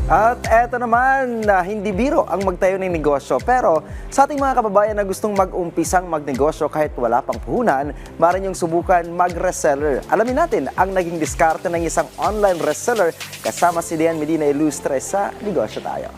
At eto naman, hindi biro ang magtayo ng negosyo. Pero sa ating mga kababayan na gustong mag-umpisang magnegosyo kahit wala pang puhunan, maaari niyong subukan mag-reseller. Alamin natin ang naging diskarte ng isang online reseller kasama si Dian Medina Ilustre sa Negosyo Tayo.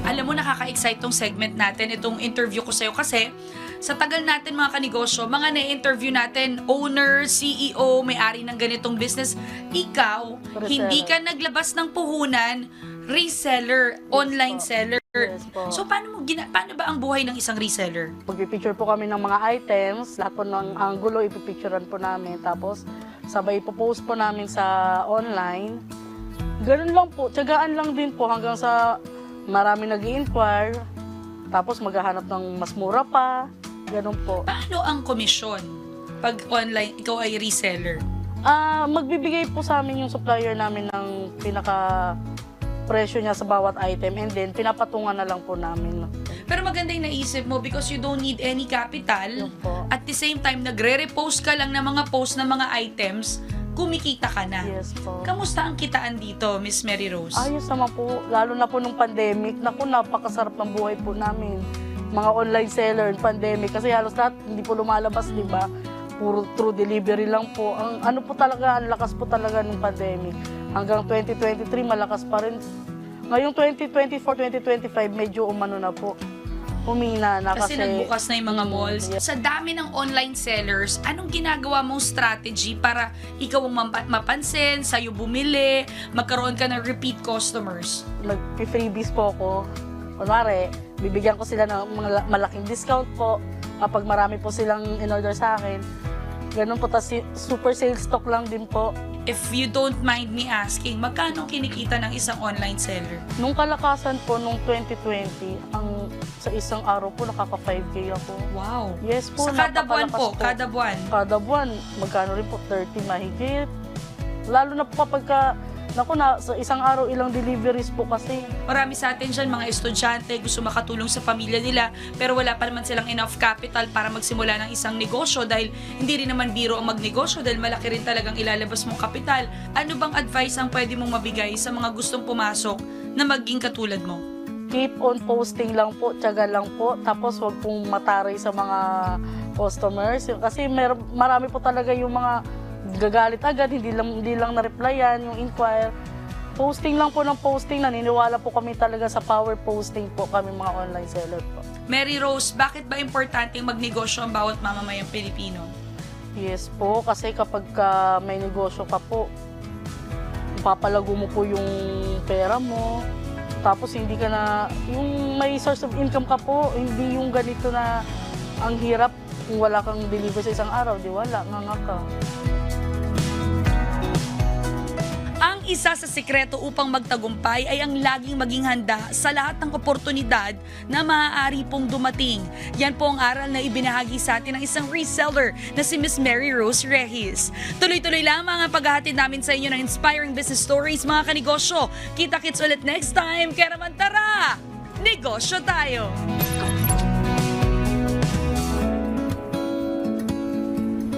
Alam mo, nakaka-excite tong segment natin, itong interview ko sa'yo kasi sa tagal natin mga kanegosyo, mga na-interview natin, owner, CEO, may-ari ng ganitong business, ikaw, Reseller. hindi ka naglabas ng puhunan, reseller, online seller. Yes po. So paano paano ba ang buhay ng isang reseller? Magpipicture po kami ng mga items, lahat po ng angulo ipipicturean po namin, tapos sabay ipopost po namin sa online. Ganun lang po, tiyagaan lang din po hanggang sa marami nag-i-inquire, tapos maghahanap ng mas mura pa, ganun po. Paano ang komisyon pag online ikaw ay reseller? Magbibigay po sa amin yung supplier namin ng pinaka presyo niya sa bawat item, and then pinapatungan na lang po namin. Pero maganda yung naisip mo because you don't need any capital. Yun po. At the same time, nagre-repost ka lang ng mga post ng mga items, kumikita ka na. Yes po. Kamusta ang kitaan dito, Miss Mary Rose? Ayos naman po, lalo na po nung pandemic. Naku, napakasarap ng buhay po namin. Mga online seller, pandemic, kasi halos lahat hindi po lumalabas, di ba? Puro through delivery lang po. Ang ano po talaga, ang lakas po talaga ng pandemic. Hanggang 2023, malakas pa rin. Ngayong 2024, 2025, medyo umano na po. Humina na Kasi nagbukas na yung mga malls. Yes. Sa dami ng online sellers, anong ginagawa mong strategy para ikaw ang mapansin, sa'yo bumili, magkaroon ka ng repeat customers? Nag-freebies po ako. Kunwari, bibigyan ko sila ng mga malaking discount po kapag marami po silang in-order sa akin. Ganun po, tas super sales stock lang din po. If you don't mind me asking, magkano kinikita ng isang online seller? Nung kalakasan po, nung 2020, sa isang araw po, nakaka 5K ako. Wow. Yes po, Sa kada buwan napakalakas po, kada buwan. Kada buwan, magkano rin po, 30 mahigit. Lalo na po kapag sa isang araw, ilang deliveries po kasi. Marami sa atin dyan, mga estudyante, gusto makatulong sa pamilya nila, pero wala pa naman silang enough capital para magsimula ng isang negosyo dahil hindi rin naman biro ang magnegosyo dahil malaki rin talagang ilalabas mong kapital. Ano bang advice ang pwede mong mabigay sa mga gustong pumasok na maging katulad mo? Keep on posting lang po, tiyaga lang po. Tapos huwag pong mataray sa mga customers. Kasi marami po talaga yung mga gagalit agad, hindi lang na-replyan, yung inquire. Posting lang po ng posting, naniniwala po kami talaga sa power posting po kami mga online seller po. Mary Rose, bakit ba importante magnegosyo ang bawat mamamayang Pilipino? Yes po, kasi kapag may negosyo ka po, papalago mo po yung pera mo, tapos hindi ka na, yung may source of income ka po, hindi yung ganito na ang hirap kung wala kang deliver sa isang araw, di wala, nga ka. Ang isa sa sikreto upang magtagumpay ay ang laging maging handa sa lahat ng oportunidad na maaari pong dumating. Yan po ang aral na ibinahagi sa atin ng isang reseller na si Miss Mary Rose Regis. Tuloy-tuloy lang mga paghahatid namin sa inyo ng inspiring business stories mga kanegosyo. Kita-kits ulit next time. Kaya naman tara, negosyo tayo!